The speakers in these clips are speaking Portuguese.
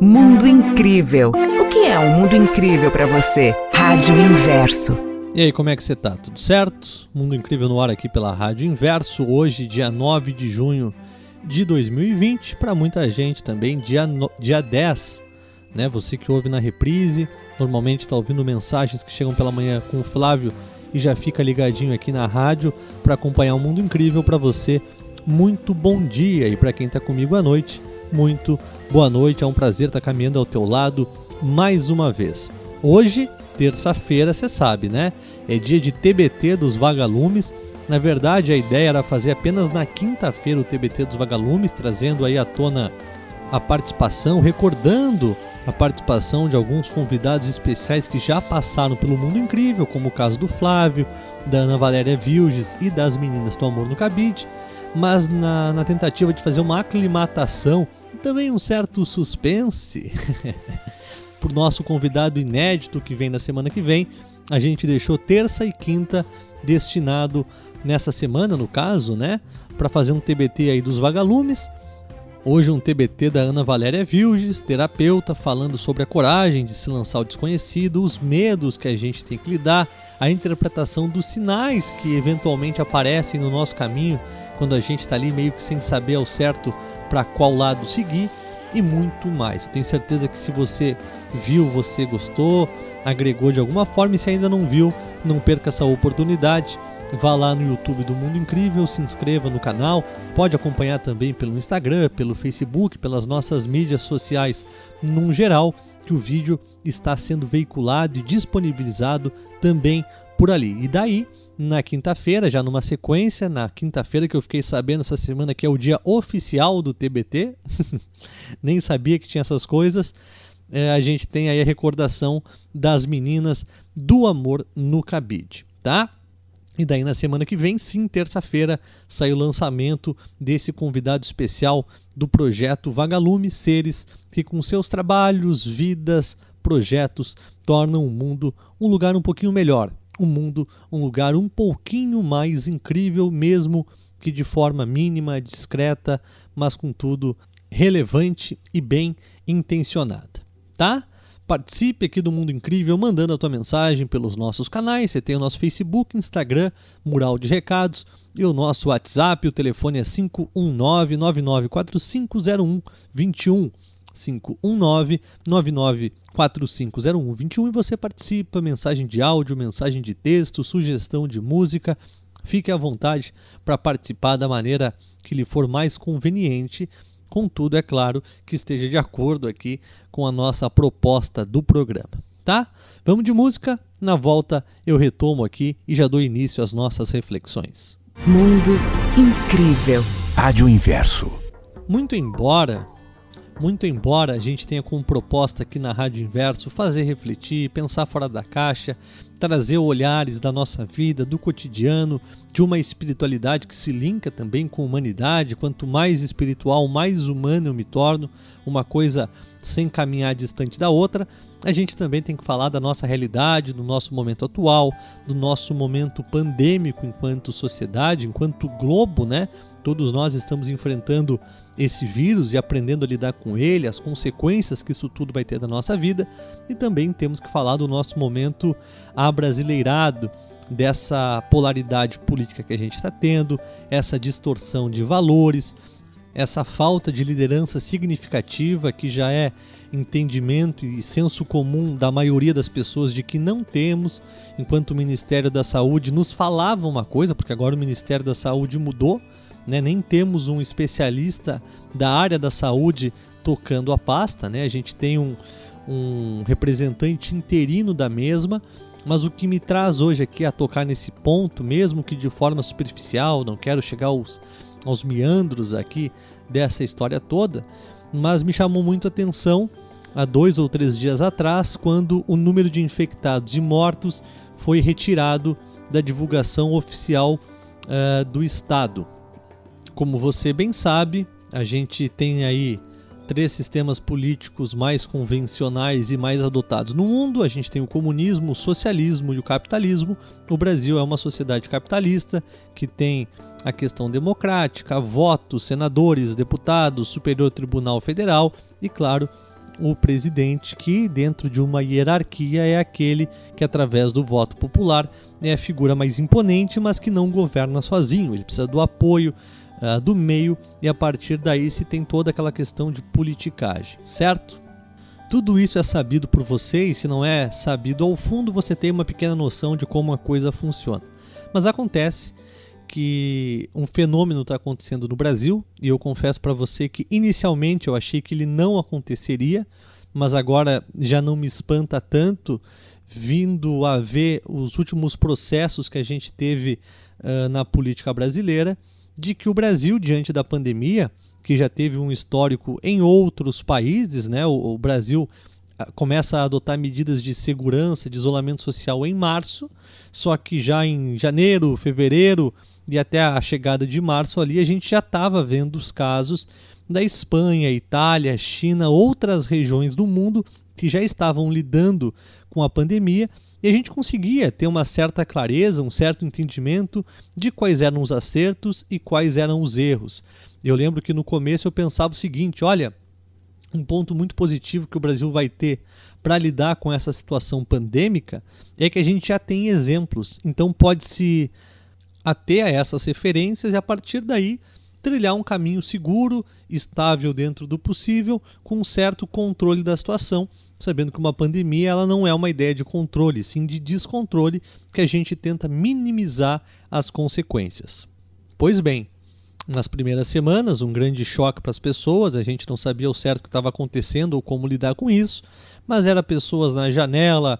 Mundo Incrível. O que é um mundo incrível para você? Rádio Inverso. E aí, como é que você tá? Tudo certo? Mundo Incrível no ar aqui pela Rádio Inverso, hoje, dia 9 de junho de 2020, para muita gente também, dia 10, né? Você que ouve na reprise, normalmente está ouvindo mensagens que chegam pela manhã com o Flávio e já fica ligadinho aqui na rádio para acompanhar o Mundo Incrível. Para você, muito bom dia, e para quem está comigo à noite, muito boa noite. É um prazer estar caminhando ao teu lado mais uma vez. Hoje, terça-feira, você sabe, né? É dia de TBT dos Vagalumes. Na verdade, a ideia era fazer apenas na quinta-feira o TBT dos Vagalumes, trazendo aí à tona a participação, recordando a participação de alguns convidados especiais que já passaram pelo Mundo Incrível, como o caso do Flávio, da Ana Valéria Vilges e das meninas do Amor no Cabide, mas na tentativa de fazer uma aclimatação, também um certo suspense, por nosso convidado inédito que vem na semana que vem, a gente deixou terça e quinta destinado nessa semana, no caso, né, para fazer um TBT aí dos Vagalumes. Hoje um TBT da Ana Valéria Vilges, terapeuta, falando sobre a coragem de se lançar ao desconhecido, os medos que a gente tem que lidar, a interpretação dos sinais que eventualmente aparecem no nosso caminho quando a gente está ali meio que sem saber ao certo para qual lado seguir, e muito mais. Eu tenho certeza que se você viu, você gostou, agregou de alguma forma, e se ainda não viu, não perca essa oportunidade. Vá lá no YouTube do Mundo Incrível, se inscreva no canal, pode acompanhar também pelo Instagram, pelo Facebook, pelas nossas mídias sociais num geral, que o vídeo está sendo veiculado e disponibilizado também por ali. E daí, na quinta-feira, já numa sequência, na quinta-feira que eu fiquei sabendo essa semana que é o dia oficial do TBT, nem sabia que tinha essas coisas, a gente tem aí a recordação das meninas do Amor no Cabide, tá? E daí na semana que vem, sim, terça-feira, sai o lançamento desse convidado especial do projeto Vagalumes, seres que com seus trabalhos, vidas, projetos tornam o mundo um lugar um pouquinho melhor, o mundo um lugar um pouquinho mais incrível, mesmo que de forma mínima, discreta, mas contudo relevante e bem intencionada, tá? Participe aqui do Mundo Incrível mandando a tua mensagem pelos nossos canais. Você tem o nosso Facebook, Instagram, Mural de Recados, e o nosso WhatsApp. O telefone é 519-99450121, 519-99450121, e você participa, mensagem de áudio, mensagem de texto, sugestão de música. Fique à vontade para participar da maneira que lhe for mais conveniente. Contudo, é claro que esteja de acordo aqui com a nossa proposta do programa, tá? Vamos de música, na volta eu retomo aqui e já dou início às nossas reflexões. Mundo Incrível. Rádio Inverso. Muito embora a gente tenha como proposta aqui na Rádio Inverso fazer refletir, pensar fora da caixa, trazer olhares da nossa vida, do cotidiano, de uma espiritualidade que se linka também com a humanidade. Quanto mais espiritual, mais humano eu me torno, uma coisa sem caminhar distante da outra. A gente também tem que falar da nossa realidade, do nosso momento atual, do nosso momento pandêmico enquanto sociedade, enquanto globo, né? Todos nós estamos enfrentando esse vírus e aprendendo a lidar com ele, as consequências que isso tudo vai ter na nossa vida. E também temos que falar do nosso momento abrasileirado, dessa polaridade política que a gente está tendo, essa distorção de valores, essa falta de liderança significativa que já é entendimento e senso comum da maioria das pessoas de que não temos, enquanto o Ministério da Saúde nos falava uma coisa, porque agora o Ministério da Saúde mudou, né? Nem temos um especialista da área da saúde tocando a pasta, né? A gente tem um representante interino da mesma, mas o que me traz hoje aqui a tocar nesse ponto, mesmo que de forma superficial, não quero chegar aos meandros aqui dessa história toda, mas me chamou muito a atenção há 2 ou 3 dias atrás, quando o número de infectados e mortos foi retirado da divulgação oficial do Estado. Como você bem sabe, a gente tem aí 3 sistemas políticos mais convencionais e mais adotados no mundo. A gente tem o comunismo, o socialismo e o capitalismo. O Brasil é uma sociedade capitalista que tem a questão democrática, votos, senadores, deputados, Superior Tribunal Federal e, claro, o presidente, que dentro de uma hierarquia é aquele que através do voto popular é a figura mais imponente, mas que não governa sozinho. Ele precisa do apoio do meio e a partir daí se tem toda aquela questão de politicagem, certo? Tudo isso é sabido por vocês, se não é sabido ao fundo, você tem uma pequena noção de como a coisa funciona. Mas acontece que um fenômeno está acontecendo no Brasil, e eu confesso para você que inicialmente eu achei que ele não aconteceria, mas agora já não me espanta tanto, vindo a ver os últimos processos que a gente teve na política brasileira, de que o Brasil, diante da pandemia, que já teve um histórico em outros países, né? O Brasil começa a adotar medidas de segurança, de isolamento social em março, só que já em janeiro, fevereiro e até a chegada de março ali, a gente já estava vendo os casos da Espanha, Itália, China, outras regiões do mundo que já estavam lidando com a pandemia, e a gente conseguia ter uma certa clareza, um certo entendimento de quais eram os acertos e quais eram os erros. Eu lembro que no começo eu pensava o seguinte, olha, um ponto muito positivo que o Brasil vai ter para lidar com essa situação pandêmica é que a gente já tem exemplos, então pode-se ater a essas referências e a partir daí trilhar um caminho seguro, estável dentro do possível, com um certo controle da situação, sabendo que uma pandemia ela não é uma ideia de controle, sim de descontrole, que a gente tenta minimizar as consequências. Pois bem, nas primeiras semanas, um grande choque para as pessoas, a gente não sabia ao certo o que estava acontecendo ou como lidar com isso, mas eram pessoas na janela,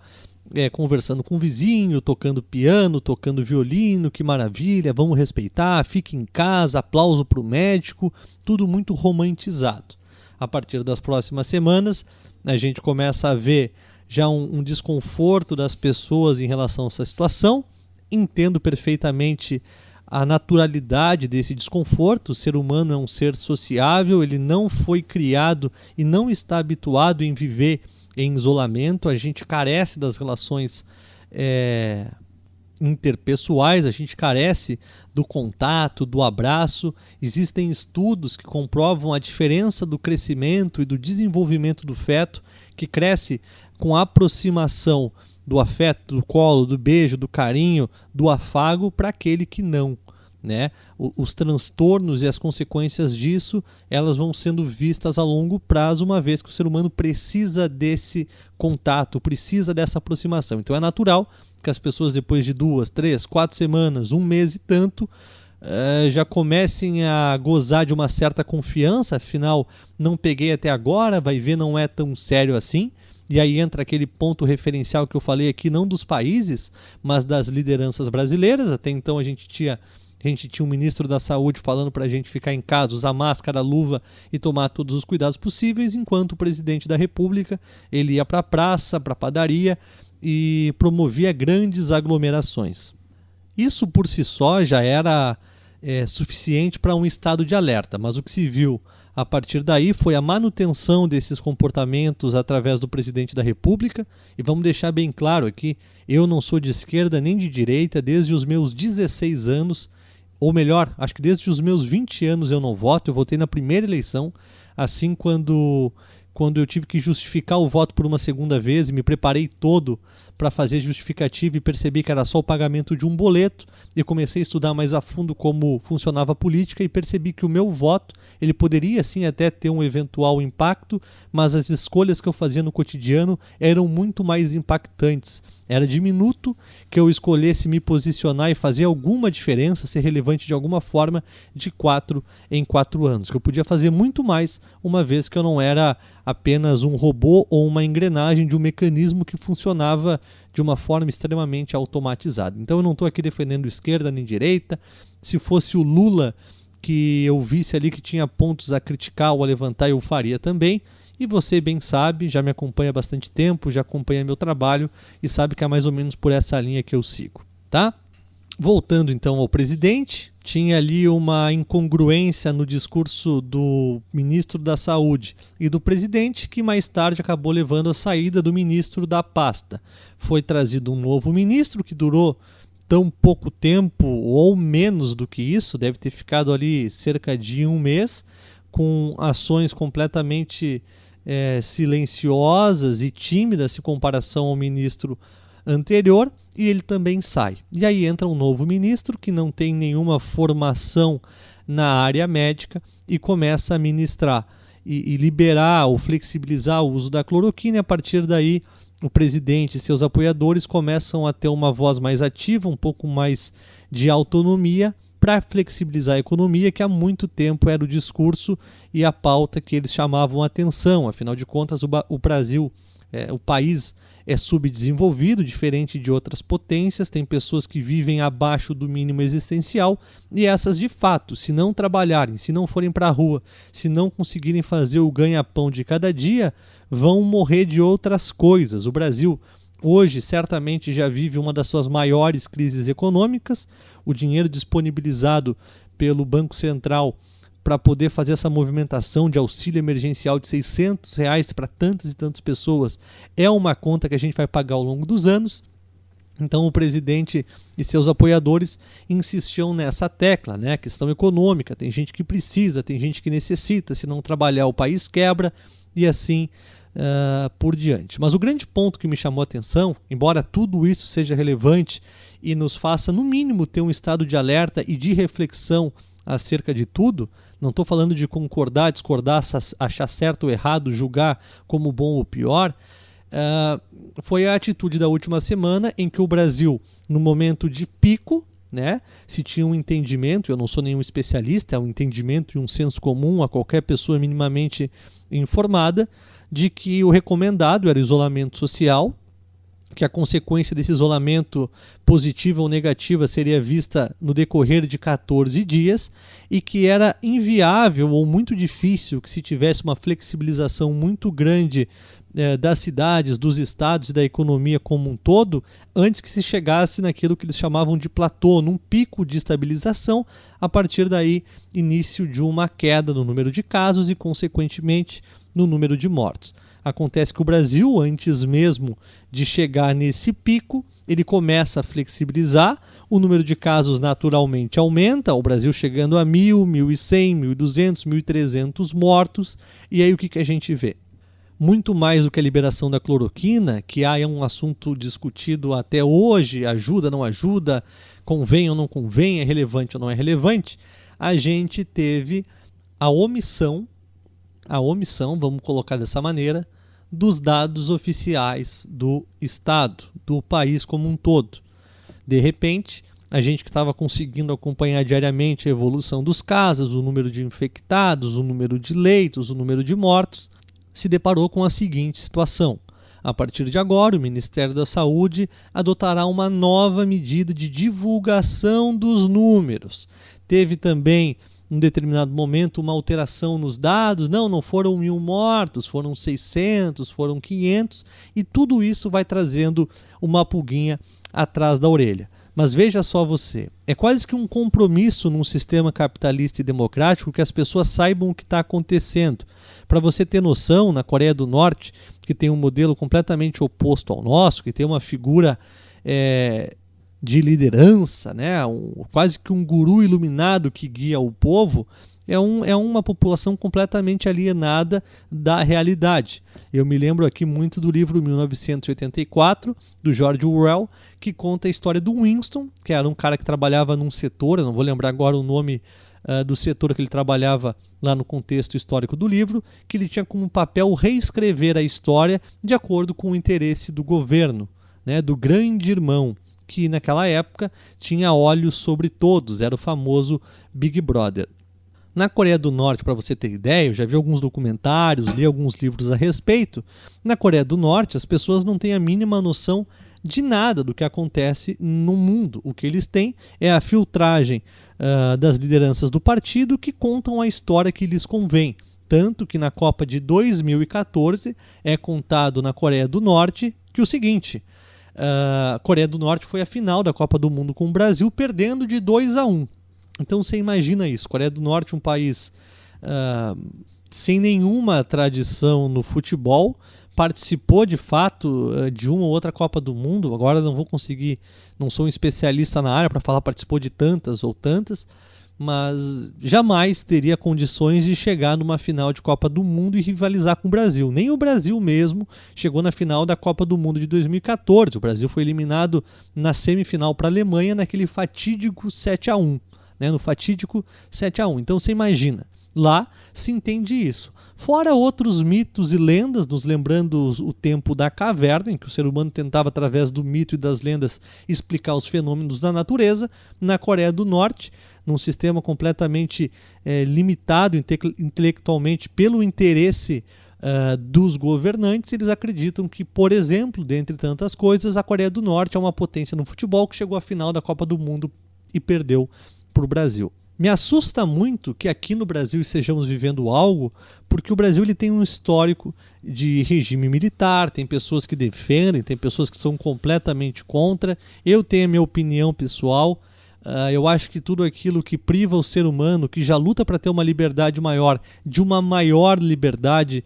conversando com o vizinho, tocando piano, tocando violino, que maravilha, vamos respeitar, fique em casa, aplauso para o médico, tudo muito romantizado. A partir das próximas semanas, a gente começa a ver já um desconforto das pessoas em relação a essa situação. Entendo perfeitamente a naturalidade desse desconforto. O ser humano é um ser sociável, ele não foi criado e não está habituado em viver em isolamento, a gente carece das relações interpessoais, a gente carece do contato, do abraço. Existem estudos que comprovam a diferença do crescimento e do desenvolvimento do feto, que cresce com a aproximação do afeto, do colo, do beijo, do carinho, do afago, para aquele que não. Né? Os transtornos e as consequências disso, elas vão sendo vistas a longo prazo, uma vez que o ser humano precisa desse contato, precisa dessa aproximação. Então é natural que as pessoas depois de 2, 3, 4 semanas, um mês e tanto, já comecem a gozar de uma certa confiança, afinal não peguei até agora, vai ver, não é tão sério assim. E aí entra aquele ponto referencial que eu falei aqui, não dos países, mas das lideranças brasileiras. Até então a gente tinha um ministro da Saúde falando para a gente ficar em casa, usar máscara, luva e tomar todos os cuidados possíveis, enquanto o presidente da República ele ia para a praça, para a padaria e promovia grandes aglomerações. Isso por si só já era suficiente para um estado de alerta, mas o que se viu a partir daí foi a manutenção desses comportamentos através do presidente da República. E vamos deixar bem claro aqui, eu não sou de esquerda nem de direita desde os meus 16 anos, ou melhor, acho que desde os meus 20 anos eu não voto. Eu votei na primeira eleição, assim quando eu tive que justificar o voto por uma segunda vez e me preparei todo para fazer justificativa e percebi que era só o pagamento de um boleto, e comecei a estudar mais a fundo como funcionava a política e percebi que o meu voto ele poderia sim até ter um eventual impacto, mas as escolhas que eu fazia no cotidiano eram muito mais impactantes. Era diminuto que eu escolhesse me posicionar e fazer alguma diferença, ser relevante de alguma forma, de 4 em 4 anos. Que eu podia fazer muito mais, uma vez que eu não era apenas um robô ou uma engrenagem de um mecanismo que funcionava de uma forma extremamente automatizada. Então eu não estou aqui defendendo esquerda nem direita. Se fosse o Lula que eu visse ali que tinha pontos a criticar ou a levantar, eu faria também. E você bem sabe, já me acompanha há bastante tempo, já acompanha meu trabalho e sabe que é mais ou menos por essa linha que eu sigo, tá? Voltando então ao presidente, tinha ali uma incongruência no discurso do ministro da Saúde e do presidente, que mais tarde acabou levando à saída do ministro da pasta. Foi trazido um novo ministro que durou tão pouco tempo ou menos do que isso, deve ter ficado ali cerca de um mês, com ações completamente silenciosas e tímidas em comparação ao ministro anterior, e ele também sai. E aí entra um novo ministro que não tem nenhuma formação na área médica e começa a ministrar e liberar ou flexibilizar o uso da cloroquina, e a partir daí o presidente e seus apoiadores começam a ter uma voz mais ativa, um pouco mais de autonomia para flexibilizar a economia, que há muito tempo era o discurso e a pauta que eles chamavam a atenção. Afinal de contas, o Brasil, o país é subdesenvolvido, diferente de outras potências, tem pessoas que vivem abaixo do mínimo existencial, e essas de fato, se não trabalharem, se não forem para a rua, se não conseguirem fazer o ganha-pão de cada dia, vão morrer de outras coisas. O Brasil hoje certamente já vive uma das suas maiores crises econômicas. O dinheiro disponibilizado pelo Banco Central para poder fazer essa movimentação de auxílio emergencial de R$600 para tantas e tantas pessoas é uma conta que a gente vai pagar ao longo dos anos. Então o presidente e seus apoiadores insistiam nessa tecla, né? A questão econômica, tem gente que precisa, tem gente que necessita, se não trabalhar o país quebra, e assim por diante. Mas o grande ponto que me chamou a atenção, embora tudo isso seja relevante e nos faça no mínimo ter um estado de alerta e de reflexão acerca de tudo, não estou falando de concordar, discordar, achar certo ou errado, julgar como bom ou pior, foi a atitude da última semana em que o Brasil, no momento de pico, né, se tinha um entendimento, eu não sou nenhum especialista, é um entendimento e um senso comum a qualquer pessoa minimamente informada, de que o recomendado era o isolamento social, que a consequência desse isolamento, positiva ou negativa, seria vista no decorrer de 14 dias, e que era inviável ou muito difícil que se tivesse uma flexibilização muito grande das cidades, dos estados e da economia como um todo, antes que se chegasse naquilo que eles chamavam de platô, num pico de estabilização, a partir daí início de uma queda no número de casos e, consequentemente, no número de mortos. Acontece que o Brasil, antes mesmo de chegar nesse pico, ele começa a flexibilizar, o número de casos naturalmente aumenta, o Brasil chegando a 1.000, 1.100, 1.200, 1.300 mortos, e aí o que a gente vê? Muito mais do que a liberação da cloroquina, que é um assunto discutido até hoje, ajuda, não ajuda, convém ou não convém, é relevante ou não é relevante, a gente teve a omissão, vamos colocar dessa maneira, dos dados oficiais do Estado, do país como um todo. De repente, a gente que estava conseguindo acompanhar diariamente a evolução dos casos, o número de infectados, o número de leitos, o número de mortos, se deparou com a seguinte situação. A partir de agora, o Ministério da Saúde adotará uma nova medida de divulgação dos números. Teve também, em um determinado momento, uma alteração nos dados. Não foram 1.000 mortos, foram 600, foram 500, e tudo isso vai trazendo uma pulguinha atrás da orelha. Mas veja só você, é quase que um compromisso num sistema capitalista e democrático que as pessoas saibam o que está acontecendo. Para você ter noção, na Coreia do Norte, que tem um modelo completamente oposto ao nosso, que tem uma figura de liderança, né? Quase que um guru iluminado que guia o povo, é uma população completamente alienada da realidade. Eu me lembro aqui muito do livro 1984, do George Orwell, que conta a história do Winston, que era um cara que trabalhava num setor, eu não vou lembrar agora o nome do setor que ele trabalhava lá no contexto histórico do livro, que ele tinha como papel reescrever a história de acordo com o interesse do governo, né, do grande irmão, que naquela época tinha olhos sobre todos, era o famoso Big Brother. Na Coreia do Norte, para você ter ideia, eu já vi alguns documentários, li alguns livros a respeito. Na Coreia do Norte, as pessoas não têm a mínima noção de nada do que acontece no mundo. O que eles têm é a filtragem das lideranças do partido que contam a história que lhes convém. Tanto que na Copa de 2014 é contado na Coreia do Norte que o seguinte: a Coreia do Norte foi à final da Copa do Mundo com o Brasil, perdendo de 2-1. Então você imagina isso, Coreia do Norte, um país sem nenhuma tradição no futebol, participou de fato de uma ou outra Copa do Mundo. Agora não vou conseguir, não sou um especialista na área para falar participou de tantas ou tantas, mas jamais teria condições de chegar numa final de Copa do Mundo e rivalizar com o Brasil. Nem o Brasil mesmo chegou na final da Copa do Mundo de 2014. O Brasil foi eliminado na semifinal para a Alemanha naquele fatídico 7-1, né? No fatídico 7-1. Então você imagina, lá se entende isso. Fora outros mitos e lendas, nos lembrando o tempo da caverna, em que o ser humano tentava, através do mito e das lendas, explicar os fenômenos da natureza. Na Coreia do Norte, num sistema completamente limitado intelectualmente pelo interesse dos governantes, eles acreditam que, por exemplo, dentre tantas coisas, a Coreia do Norte é uma potência no futebol que chegou à final da Copa do Mundo e perdeu para o Brasil. Me assusta muito que aqui no Brasil estejamos vivendo algo, porque o Brasil ele tem um histórico de regime militar, tem pessoas que defendem, tem pessoas que são completamente contra. Eu tenho a minha opinião pessoal. Eu acho que tudo aquilo que priva o ser humano, que já luta para ter uma liberdade maior, de uma maior liberdade,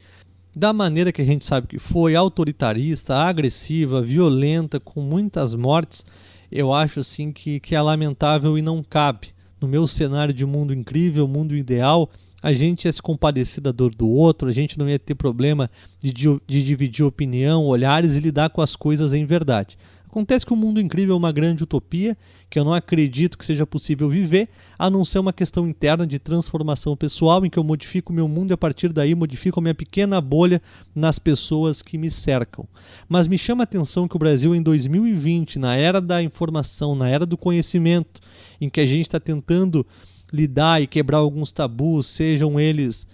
da maneira que a gente sabe que foi, autoritarista, agressiva, violenta, com muitas mortes, eu acho assim que é lamentável e não cabe. No meu cenário de mundo incrível, mundo ideal, a gente ia se compadecer da dor do outro, a gente não ia ter problema de dividir opinião, olhares e lidar com as coisas em verdade. Acontece que o mundo incrível é uma grande utopia, que eu não acredito que seja possível viver, a não ser uma questão interna de transformação pessoal, em que eu modifico o meu mundo e a partir daí modifico a minha pequena bolha nas pessoas que me cercam. Mas me chama a atenção que o Brasil em 2020, na era da informação, na era do conhecimento, em que a gente está tentando lidar e quebrar alguns tabus, sejam eles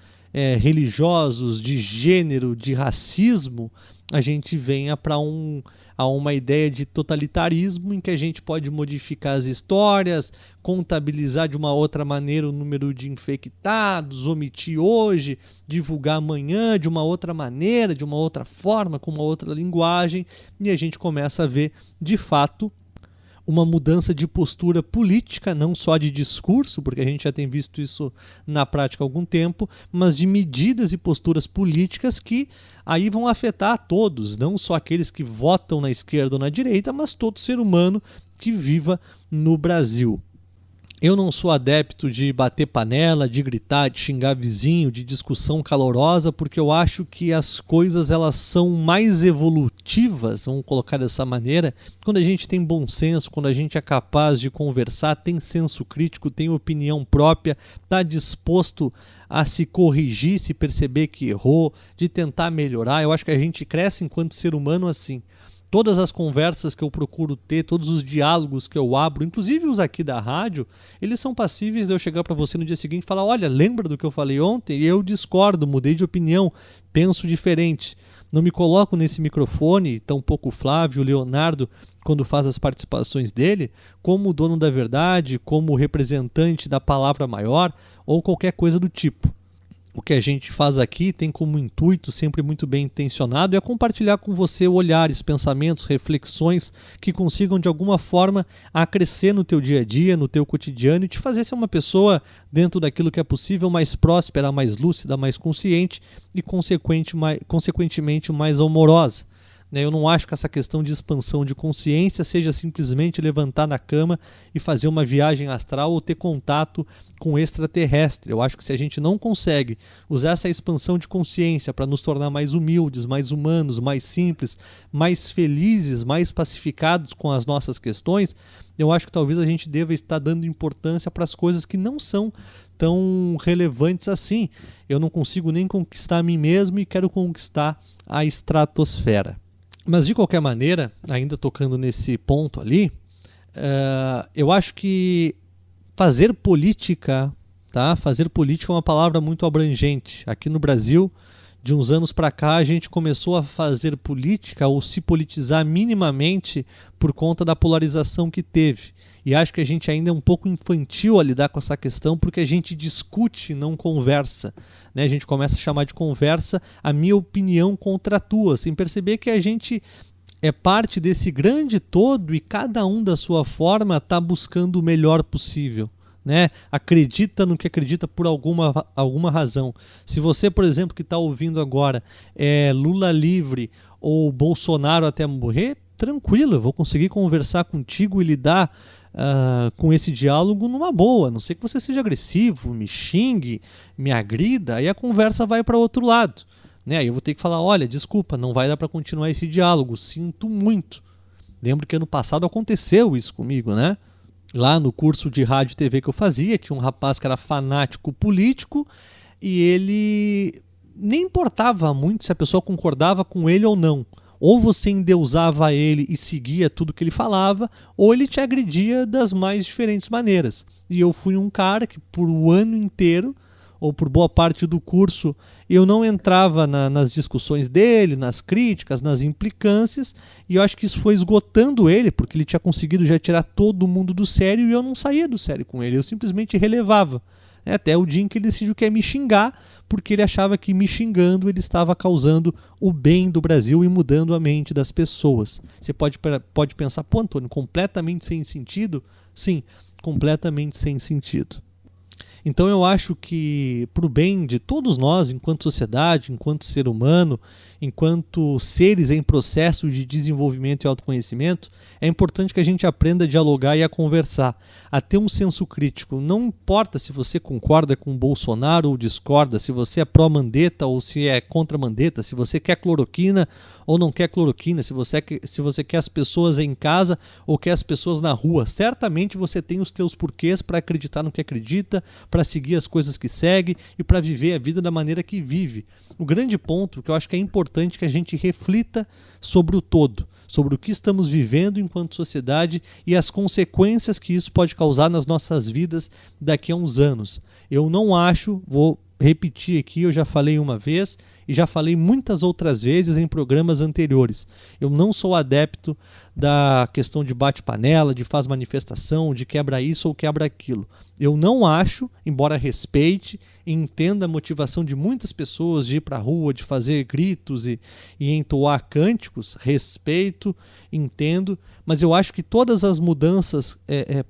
religiosos, de gênero, de racismo, a gente venha para uma ideia de totalitarismo em que a gente pode modificar as histórias, contabilizar de uma outra maneira o número de infectados, omitir hoje, divulgar amanhã de uma outra maneira, de uma outra forma, com uma outra linguagem, e a gente começa a ver, de fato, uma mudança de postura política, não só de discurso, porque a gente já tem visto isso na prática há algum tempo, mas de medidas e posturas políticas que aí vão afetar a todos, não só aqueles que votam na esquerda ou na direita, mas todo ser humano que viva no Brasil. Eu não sou adepto de bater panela, de gritar, de xingar vizinho, de discussão calorosa, porque eu acho que as coisas elas são mais evolutivas, vamos colocar dessa maneira, quando a gente tem bom senso, quando a gente é capaz de conversar, tem senso crítico, tem opinião própria, está disposto a se corrigir, se perceber que errou, de tentar melhorar. Eu acho que a gente cresce enquanto ser humano assim. Todas as conversas que eu procuro ter, todos os diálogos que eu abro, inclusive os aqui da rádio, eles são passíveis de eu chegar para você no dia seguinte e falar: olha, lembra do que eu falei ontem? E eu discordo, mudei de opinião, penso diferente. Não me coloco nesse microfone, tampouco o Flávio, o Leonardo, quando faz as participações dele, como o dono da verdade, como representante da palavra maior ou qualquer coisa do tipo. O que a gente faz aqui tem como intuito, sempre muito bem intencionado, é compartilhar com você olhares, pensamentos, reflexões que consigam de alguma forma acrescer no teu dia a dia, no teu cotidiano e te fazer ser uma pessoa, dentro daquilo que é possível, mais próspera, mais lúcida, mais consciente e consequentemente mais amorosa. Eu não acho que essa questão de expansão de consciência seja simplesmente levantar na cama e fazer uma viagem astral ou ter contato com extraterrestre. Eu acho que se a gente não consegue usar essa expansão de consciência para nos tornar mais humildes, mais humanos, mais simples, mais felizes, mais pacificados com as nossas questões, eu acho que talvez a gente deva estar dando importância para as coisas que não são tão relevantes assim. Eu não consigo nem conquistar a mim mesmo e quero conquistar a estratosfera. Mas, de qualquer maneira, ainda tocando nesse ponto ali, eu acho que fazer política é uma palavra muito abrangente. Aqui no Brasil, de uns anos para cá, a gente começou a fazer política ou se politizar minimamente por conta da polarização que teve. E acho que a gente ainda é um pouco infantil a lidar com essa questão porque a gente discute, não conversa. A gente começa a chamar de conversa a minha opinião contra a tua, sem perceber que a gente é parte desse grande todo e cada um da sua forma está buscando o melhor possível. Acredita no que acredita por alguma razão. Se você, por exemplo, que está ouvindo agora é Lula livre ou Bolsonaro até morrer, tranquilo, eu vou conseguir conversar contigo e lidar com esse diálogo numa boa, a não ser que você seja agressivo, me xingue, me agrida, aí a conversa vai para outro lado, né? Aí eu vou ter que falar, olha, desculpa, não vai dar para continuar esse diálogo, sinto muito. Lembro que ano passado aconteceu isso comigo, né? Lá no curso de rádio e TV que eu fazia, tinha um rapaz que era fanático político e ele nem importava muito se a pessoa concordava com ele ou não. Ou você endeusava ele e seguia tudo que ele falava, ou ele te agredia das mais diferentes maneiras. E eu fui um cara que por o ano inteiro, ou por boa parte do curso, eu não entrava nas discussões dele, nas críticas, nas implicâncias, e eu acho que isso foi esgotando ele, porque ele tinha conseguido já tirar todo mundo do sério e eu não saía do sério com ele, eu simplesmente relevava. Até o dia em que ele decidiu que ia me xingar, porque ele achava que me xingando ele estava causando o bem do Brasil e mudando a mente das pessoas. Você pode pensar, pô, Antônio, completamente sem sentido? Sim, completamente sem sentido. Então eu acho que, para o bem de todos nós, enquanto sociedade, enquanto ser humano, enquanto seres em processo de desenvolvimento e autoconhecimento, é importante que a gente aprenda a dialogar e a conversar, a ter um senso crítico. Não importa se você concorda com o Bolsonaro ou discorda, se você é pró-Mandetta ou se é contra Mandetta, se você quer cloroquina ou não quer cloroquina, se você quer as pessoas em casa ou quer as pessoas na rua. Certamente você tem os teus porquês para acreditar no que acredita, para seguir as coisas que segue e para viver a vida da maneira que vive. O grande ponto que eu acho que é importante que a gente reflita sobre o todo, sobre o que estamos vivendo enquanto sociedade e as consequências que isso pode causar nas nossas vidas daqui a uns anos. Eu não acho, vou repetir aqui, eu já falei uma vez e já falei muitas outras vezes em programas anteriores. Eu não sou adepto da questão de bate-panela, de faz manifestação, de quebra isso ou quebra aquilo. Eu não acho, embora respeite e entenda a motivação de muitas pessoas de ir para a rua, de fazer gritos e entoar cânticos, respeito, entendo, mas eu acho que todas as mudanças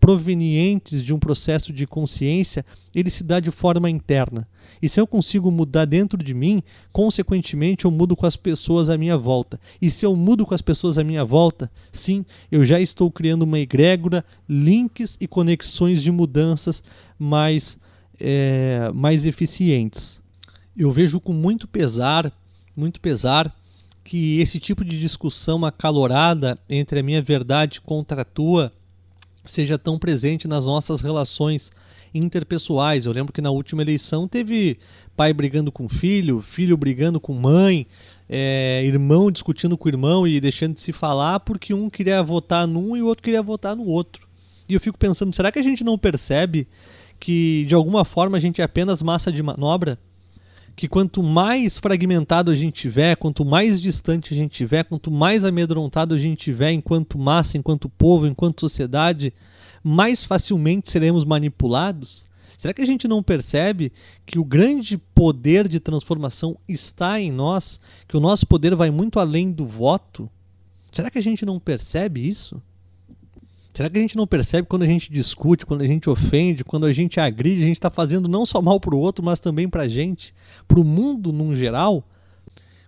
provenientes de um processo de consciência, ele se dá de forma interna. E se eu consigo mudar dentro de mim, consequentemente eu mudo com as pessoas à minha volta. E se eu mudo com as pessoas à minha volta, sim, eu já estou criando uma egrégora, links e conexões de mudanças mais eficientes. Eu vejo com muito pesar, que esse tipo de discussão acalorada entre a minha verdade contra a tua seja tão presente nas nossas relações interpessoais. Eu lembro que na última eleição teve pai brigando com filho, filho brigando com mãe, irmão discutindo com irmão e deixando de se falar porque um queria votar num e o outro queria votar no outro. E eu fico pensando, será que a gente não percebe que de alguma forma a gente é apenas massa de manobra? Que quanto mais fragmentado a gente tiver, quanto mais distante a gente tiver, quanto mais amedrontado a gente tiver enquanto massa, enquanto povo, enquanto sociedade, mais facilmente seremos manipulados? Será que a gente não percebe que o grande poder de transformação está em nós? Que o nosso poder vai muito além do voto? Será que a gente não percebe isso? Será que a gente não percebe quando a gente discute, quando a gente ofende, quando a gente agride, a gente está fazendo não só mal para o outro, mas também para a gente, para o mundo num geral?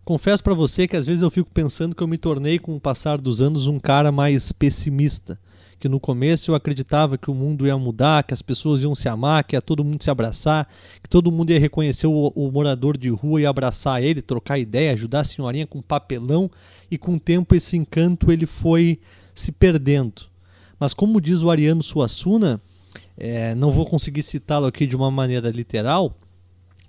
Confesso para você que às vezes eu fico pensando que eu me tornei, com o passar dos anos, um cara mais pessimista. Que no começo eu acreditava que o mundo ia mudar, que as pessoas iam se amar, que ia todo mundo se abraçar, que todo mundo ia reconhecer o morador de rua e abraçar ele, trocar ideia, ajudar a senhorinha com papelão, e com o tempo esse encanto ele foi se perdendo. Mas como diz o Ariano Suassuna, não vou conseguir citá-lo aqui de uma maneira literal,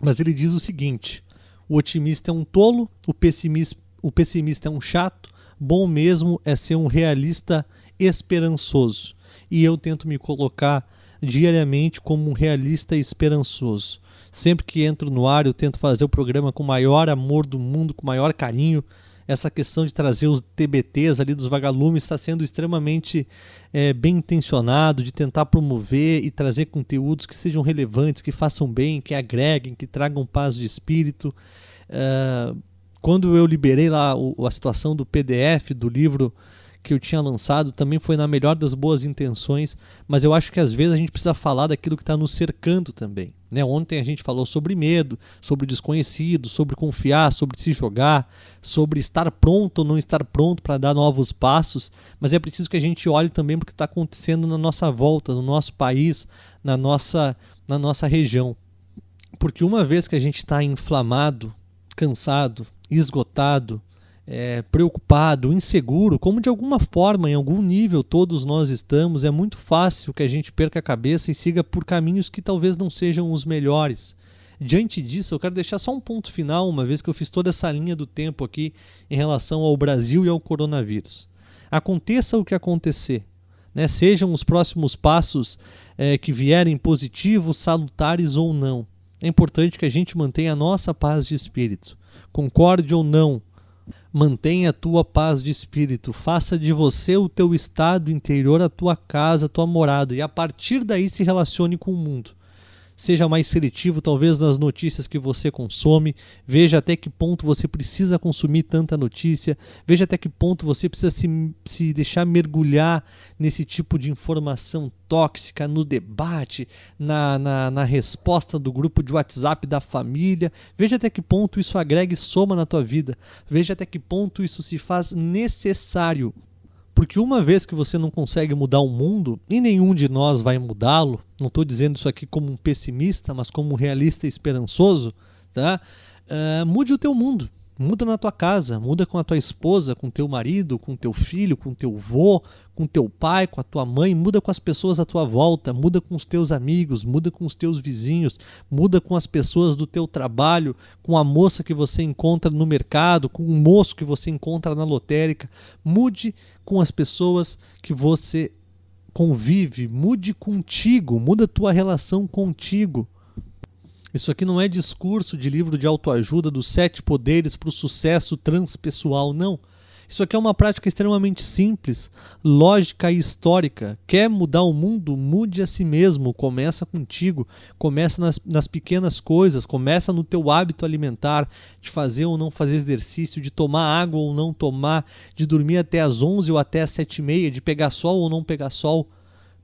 mas ele diz o seguinte: o otimista é um tolo, o pessimista é um chato, bom mesmo é ser um realista esperançoso. E eu tento me colocar diariamente como um realista esperançoso. Sempre que entro no ar eu tento fazer o programa com o maior amor do mundo, com o maior carinho. Essa questão de trazer os TBTs ali dos vagalumes está sendo extremamente bem intencionado, de tentar promover e trazer conteúdos que sejam relevantes, que façam bem, que agreguem, que tragam paz de espírito. Quando eu liberei lá a situação do PDF do livro que eu tinha lançado também foi na melhor das boas intenções, mas eu acho que às vezes a gente precisa falar daquilo que está nos cercando também, né? Ontem a gente falou sobre medo, sobre desconhecido, sobre confiar, sobre se jogar, sobre estar pronto ou não estar pronto para dar novos passos, mas é preciso que a gente olhe também para o que está acontecendo na nossa volta, no nosso país, na nossa região. Porque uma vez que a gente está inflamado, cansado, esgotado, preocupado, inseguro, como de alguma forma, em algum nível todos nós estamos, é muito fácil que a gente perca a cabeça e siga por caminhos que talvez não sejam os melhores. Diante disso, eu quero deixar só um ponto final, uma vez que eu fiz toda essa linha do tempo aqui em relação ao Brasil e ao coronavírus. Aconteça o que acontecer, né? Sejam os próximos passos que vierem positivos, salutares ou não. É importante que a gente mantenha a nossa paz de espírito. Concorde ou não, mantenha a tua paz de espírito, faça de você o teu estado interior, a tua casa, a tua morada, e a partir daí se relacione com o mundo. Seja mais seletivo, talvez, nas notícias que você consome, veja até que ponto você precisa consumir tanta notícia, veja até que ponto você precisa se deixar mergulhar nesse tipo de informação tóxica, no debate, na resposta do grupo de WhatsApp da família, veja até que ponto isso agrega e soma na tua vida, veja até que ponto isso se faz necessário. Porque uma vez que você não consegue mudar o mundo, e nenhum de nós vai mudá-lo, não estou dizendo isso aqui como um pessimista, mas como um realista e esperançoso, tá? Mude o teu mundo, muda na tua casa, muda com a tua esposa, com o teu marido, com o teu filho, com o teu avô, com o teu pai, com a tua mãe, muda com as pessoas à tua volta, muda com os teus amigos, muda com os teus vizinhos, muda com as pessoas do teu trabalho, com a moça que você encontra no mercado, com o moço que você encontra na lotérica, mude com as pessoas que você convive, mude contigo, muda a tua relação contigo. Isso aqui não é discurso de livro de autoajuda dos 7 poderes para o sucesso transpessoal, não. Isso aqui é uma prática extremamente simples, lógica e histórica. Quer mudar o mundo? Mude a si mesmo. Começa contigo, começa nas pequenas coisas, começa no teu hábito alimentar, de fazer ou não fazer exercício, de tomar água ou não tomar, de dormir até às 11 ou até às 7h30, de pegar sol ou não pegar sol.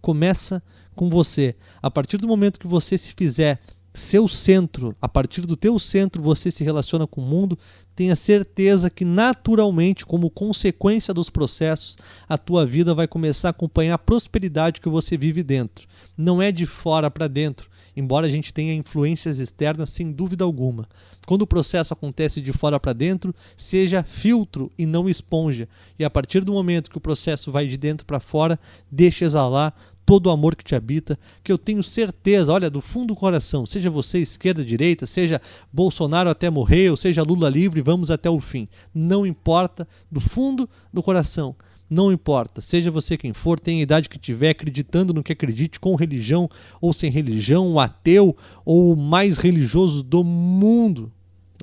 Começa com você. A partir do momento que você se fizer seu centro, a partir do teu centro você se relaciona com o mundo, tenha certeza que naturalmente, como consequência dos processos, a tua vida vai começar a acompanhar a prosperidade que você vive dentro. Não é de fora para dentro, embora a gente tenha influências externas sem dúvida alguma. Quando o processo acontece de fora para dentro, seja filtro e não esponja. E a partir do momento que o processo vai de dentro para fora, deixa exalar todo o amor que te habita, que eu tenho certeza, olha, do fundo do coração, seja você esquerda, direita, seja Bolsonaro até morrer, ou seja Lula livre, vamos até o fim. Não importa, do fundo do coração, não importa, seja você quem for, tenha a idade que tiver, acreditando no que acredite, com religião ou sem religião, o ateu ou o mais religioso do mundo,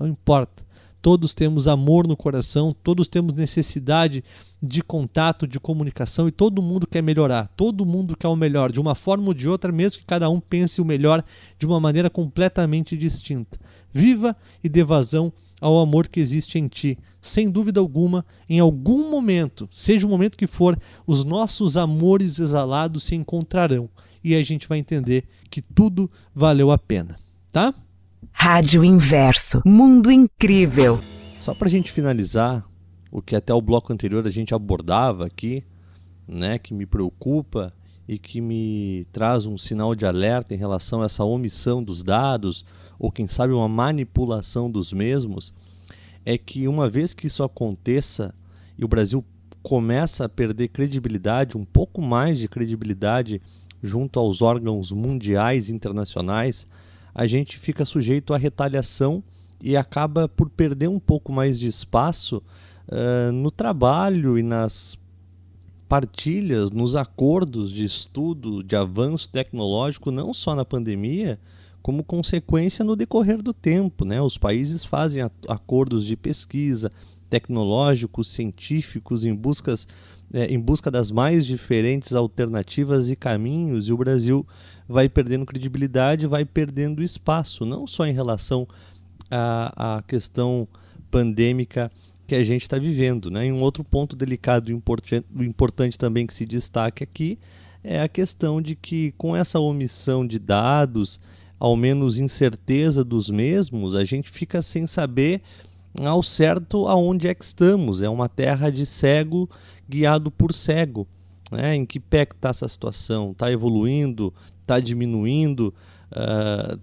não importa. Todos temos amor no coração, todos temos necessidade de contato, de comunicação, e todo mundo quer melhorar, todo mundo quer o melhor, de uma forma ou de outra, mesmo que cada um pense o melhor de uma maneira completamente distinta. Viva e dê vazão ao amor que existe em ti. Sem dúvida alguma, em algum momento, seja o momento que for, os nossos amores exalados se encontrarão e a gente vai entender que tudo valeu a pena, tá? Rádio Inverso, mundo incrível. Só para a gente finalizar, o que até o bloco anterior a gente abordava aqui, né, que me preocupa e que me traz um sinal de alerta em relação a essa omissão dos dados, ou quem sabe uma manipulação dos mesmos, é que uma vez que isso aconteça e o Brasil começa a perder credibilidade, um pouco mais de credibilidade junto aos órgãos mundiais e internacionais, a gente fica sujeito à retaliação e acaba por perder um pouco mais de espaço no trabalho e nas partilhas, nos acordos de estudo, de avanço tecnológico, não só na pandemia, como consequência no decorrer do tempo, né? Os países fazem acordos de pesquisa, tecnológicos, científicos, em busca das mais diferentes alternativas e caminhos, e o Brasil vai perdendo credibilidade, vai perdendo espaço, não só em relação à questão pandêmica que a gente está vivendo, né? E um outro ponto delicado e importante também que se destaca aqui é a questão de que com essa omissão de dados, ao menos incerteza dos mesmos, a gente fica sem saber ao certo aonde é que estamos. É uma terra de cego guiado por cego, né? Em que pé que está essa situação? Está evoluindo? Está diminuindo?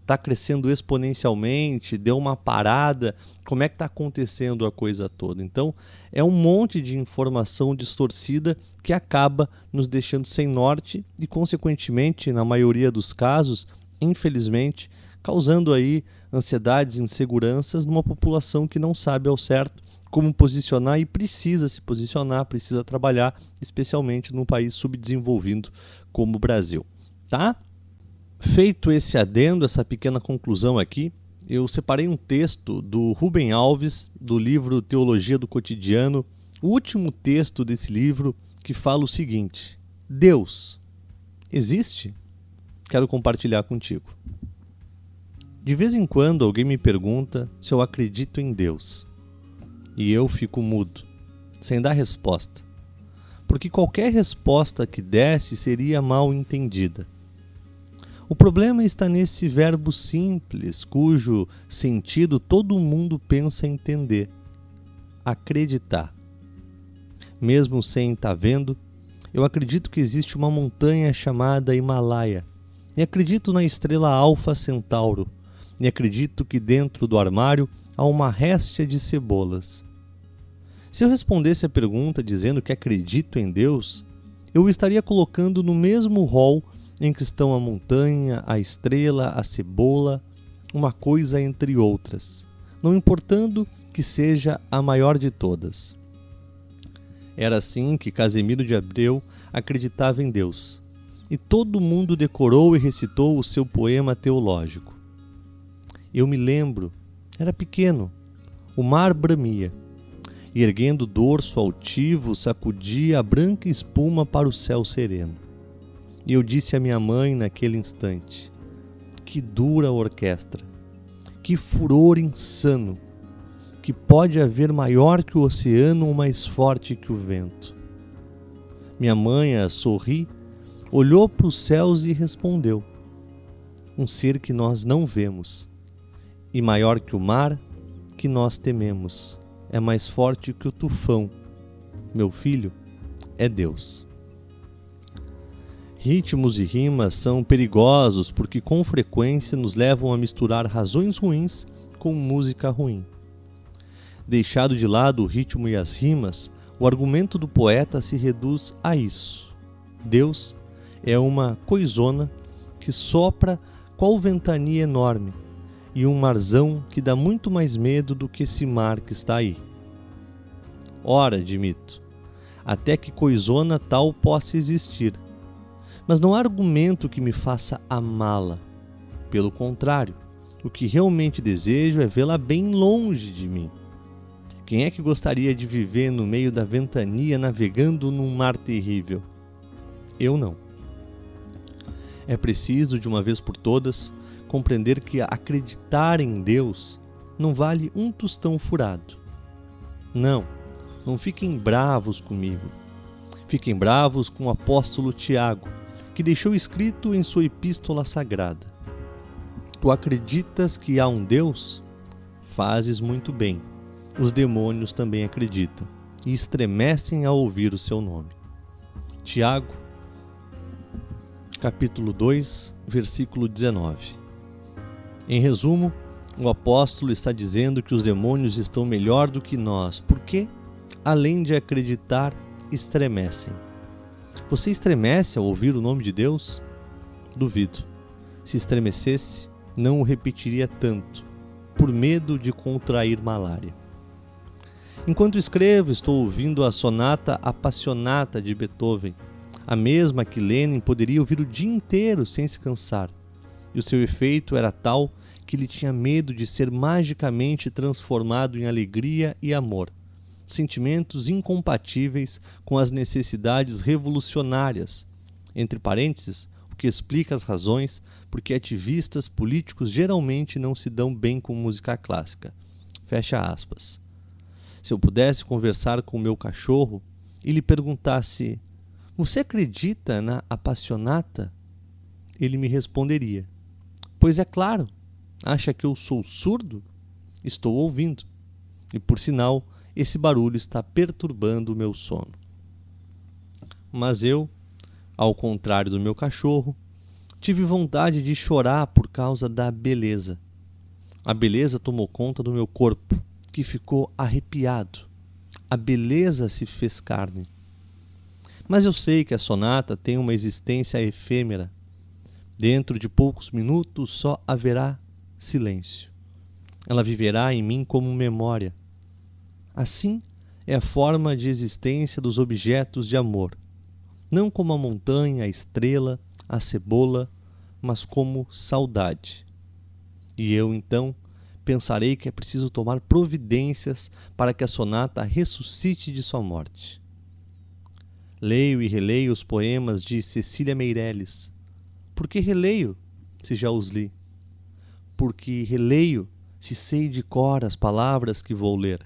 Está crescendo exponencialmente? Deu uma parada? Como é que está acontecendo a coisa toda? Então, é um monte de informação distorcida que acaba nos deixando sem norte e, consequentemente, na maioria dos casos, infelizmente, causando aí ansiedades, inseguranças numa população que não sabe ao certo como posicionar e precisa se posicionar, precisa trabalhar, especialmente num país subdesenvolvido como o Brasil. Tá? Feito esse adendo, essa pequena conclusão aqui, eu separei um texto do Rubem Alves, do livro Teologia do Cotidiano, o último texto desse livro, que fala o seguinte: Deus existe? Quero compartilhar contigo. De vez em quando alguém me pergunta se eu acredito em Deus. E eu fico mudo, sem dar resposta. Porque qualquer resposta que desse seria mal entendida. O problema está nesse verbo simples, cujo sentido todo mundo pensa entender: acreditar. Mesmo sem estar vendo, eu acredito que existe uma montanha chamada Himalaia. E acredito na estrela Alfa Centauro. E acredito que dentro do armário há uma réstia de cebolas. Se eu respondesse a pergunta dizendo que acredito em Deus, eu estaria colocando no mesmo rol em que estão a montanha, a estrela, a cebola, uma coisa entre outras, não importando que seja a maior de todas. Era assim que Casimiro de Abreu acreditava em Deus, e todo mundo decorou e recitou o seu poema teológico. Eu me lembro, era pequeno, o mar bramia, e erguendo o dorso altivo, sacudia a branca espuma para o céu sereno. E eu disse à minha mãe naquele instante: que dura orquestra, que furor insano, que pode haver maior que o oceano ou mais forte que o vento. Minha mãe a sorri, olhou para os céus e respondeu: um ser que nós não vemos, e maior que o mar que nós tememos, é mais forte que o tufão. Meu filho, é Deus. Ritmos e rimas são perigosos porque com frequência nos levam a misturar razões ruins com música ruim. Deixado de lado o ritmo e as rimas, o argumento do poeta se reduz a isso: Deus é uma coisona que sopra qual ventania enorme, e um marzão que dá muito mais medo do que esse mar que está aí. Ora, admito, até que coisona tal possa existir, mas não há argumento que me faça amá-la. Pelo contrário, o que realmente desejo é vê-la bem longe de mim. Quem é que gostaria de viver no meio da ventania navegando num mar terrível? Eu não. É preciso, de uma vez por todas, compreender que acreditar em Deus não vale um tostão furado. Não fiquem bravos comigo. Fiquem bravos com o apóstolo Tiago, que deixou escrito em sua epístola sagrada: tu acreditas que há um Deus? Fazes muito bem. Os demônios também acreditam e estremecem ao ouvir o seu nome. Tiago, capítulo 2, versículo 19. Em resumo, o apóstolo está dizendo que os demônios estão melhor do que nós, porque, além de acreditar, estremecem. Você estremece ao ouvir o nome de Deus? Duvido. Se estremecesse, não o repetiria tanto, por medo de contrair malária. Enquanto escrevo, estou ouvindo a sonata Appassionata de Beethoven, a mesma que Lenin poderia ouvir o dia inteiro sem se cansar, e o seu efeito era tal que ele tinha medo de ser magicamente transformado em alegria e amor, sentimentos incompatíveis com as necessidades revolucionárias, entre parênteses, o que explica as razões por que ativistas políticos geralmente não se dão bem com música clássica. Fecha aspas. Se eu pudesse conversar com o meu cachorro e lhe perguntasse: você acredita na Appassionata? Ele me responderia: pois é claro, acha que eu sou surdo? Estou ouvindo. E por sinal, esse barulho está perturbando o meu sono. Mas eu, ao contrário do meu cachorro, tive vontade de chorar por causa da beleza. A beleza tomou conta do meu corpo, que ficou arrepiado. A beleza se fez carne. Mas eu sei que a sonata tem uma existência efêmera. Dentro de poucos minutos só haverá silêncio. Ela viverá em mim como memória. Assim é a forma de existência dos objetos de amor. Não como a montanha, a estrela, a cebola, mas como saudade. E eu, então, pensarei que é preciso tomar providências para que a sonata ressuscite de sua morte. Leio e releio os poemas de Cecília Meirelles. Por que releio, se já os li? Porque releio, se sei de cor as palavras que vou ler.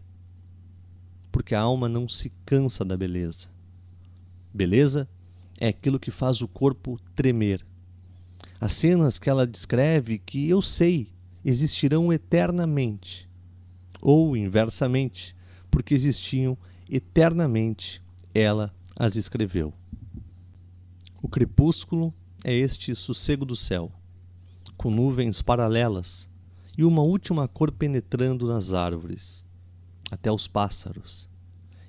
Porque a alma não se cansa da beleza. Beleza é aquilo que faz o corpo tremer. As cenas que ela descreve, que eu sei, existirão eternamente. Ou inversamente, porque existiam eternamente, ela as escreveu. O crepúsculo é este sossego do céu, com nuvens paralelas e uma última cor penetrando nas árvores, até os pássaros,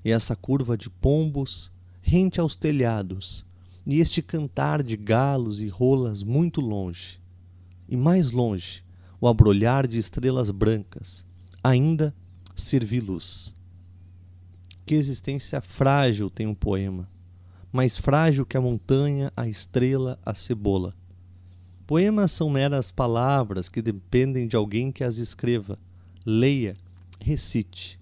e essa curva de pombos rente aos telhados, e este cantar de galos e rolas muito longe, e mais longe o abrolhar de estrelas brancas, ainda servi-luz. Que existência frágil tem um poema, mais frágil que a montanha, a estrela, a cebola. Poemas são meras palavras que dependem de alguém que as escreva, leia, recite.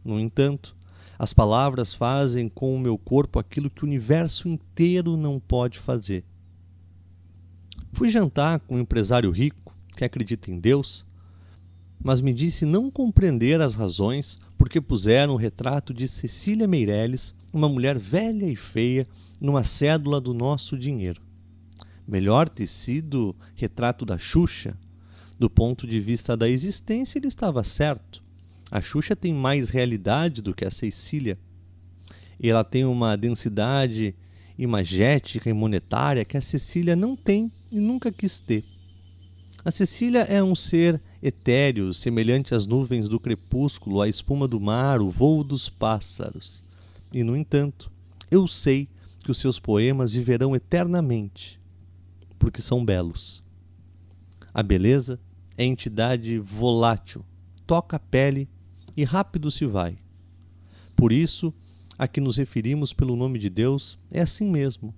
No entanto, as palavras fazem com o meu corpo aquilo que o universo inteiro não pode fazer. Fui jantar com um empresário rico que acredita em Deus, mas me disse não compreender as razões porque puseram o retrato de Cecília Meirelles, uma mulher velha e feia, numa cédula do nosso dinheiro. Melhor ter sido retrato da Xuxa. Do ponto de vista da existência, ele estava certo. A Xuxa tem mais realidade do que a Cecília. E ela tem uma densidade imagética e monetária que a Cecília não tem e nunca quis ter. A Cecília é um ser etéreo, semelhante às nuvens do crepúsculo, à espuma do mar, o voo dos pássaros. E, no entanto, eu sei que os seus poemas viverão eternamente, porque são belos. A beleza é entidade volátil, toca a pele e rápido se vai. Por isso, a que nos referimos pelo nome de Deus é assim mesmo,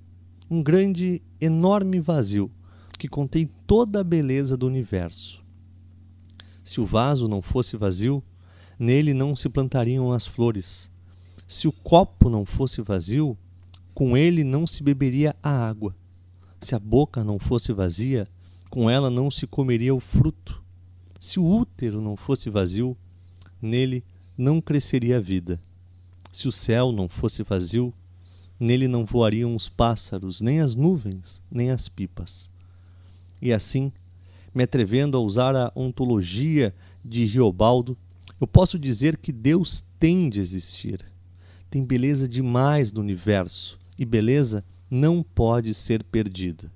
um grande, enorme vazio, que contém toda a beleza do universo. Se o vaso não fosse vazio, nele não se plantariam as flores. Se o copo não fosse vazio, com ele não se beberia a água. Se a boca não fosse vazia, com ela não se comeria o fruto. Se o útero não fosse vazio, nele não cresceria a vida. Se o céu não fosse vazio, nele não voariam os pássaros, nem as nuvens, nem as pipas. E assim, me atrevendo a usar a ontologia de Riobaldo, eu posso dizer que Deus tem de existir. Tem beleza demais no universo, e beleza não pode ser perdida.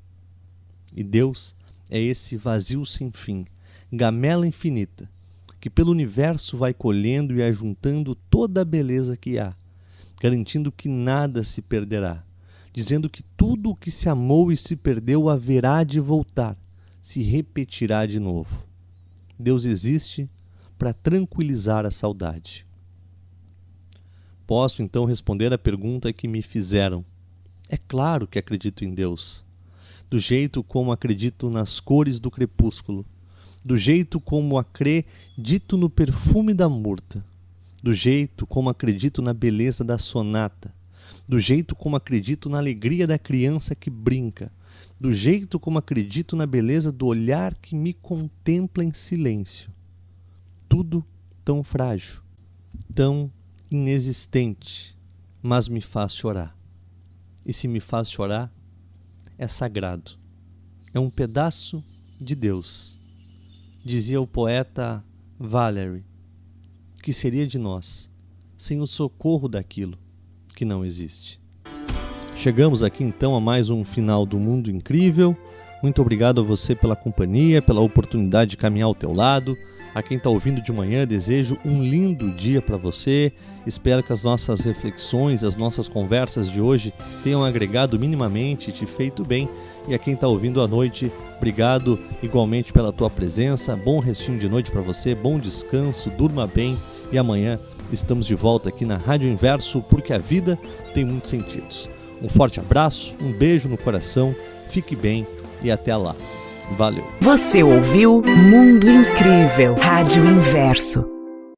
E Deus é esse vazio sem fim, gamela infinita, que pelo universo vai colhendo e ajuntando toda a beleza que há, garantindo que nada se perderá, dizendo que tudo o que se amou e se perdeu haverá de voltar, se repetirá de novo. Deus existe para tranquilizar a saudade. Posso então responder à pergunta que me fizeram. É claro que acredito em Deus, do jeito como acredito nas cores do crepúsculo, do jeito como acredito no perfume da murta, do jeito como acredito na beleza da sonata, do jeito como acredito na alegria da criança que brinca, do jeito como acredito na beleza do olhar que me contempla em silêncio. Tudo tão frágil, tão inexistente, mas me faz chorar. E se me faz chorar, é sagrado. É um pedaço de Deus. Dizia o poeta Valery, que seria de nós sem o socorro daquilo que não existe. Chegamos aqui então a mais um final do Mundo Incrível. Muito obrigado a você pela companhia, pela oportunidade de caminhar ao teu lado. A quem está ouvindo de manhã, desejo um lindo dia para você. Espero que as nossas reflexões, as nossas conversas de hoje tenham agregado minimamente e te feito bem. E a quem está ouvindo à noite, obrigado igualmente pela tua presença. Bom restinho de noite para você, bom descanso, durma bem. E amanhã estamos de volta aqui na Rádio Inverso, porque a vida tem muitos sentidos. Um forte abraço, um beijo no coração, fique bem e até lá. Valeu! Você ouviu Mundo Incrível, Rádio Inverso.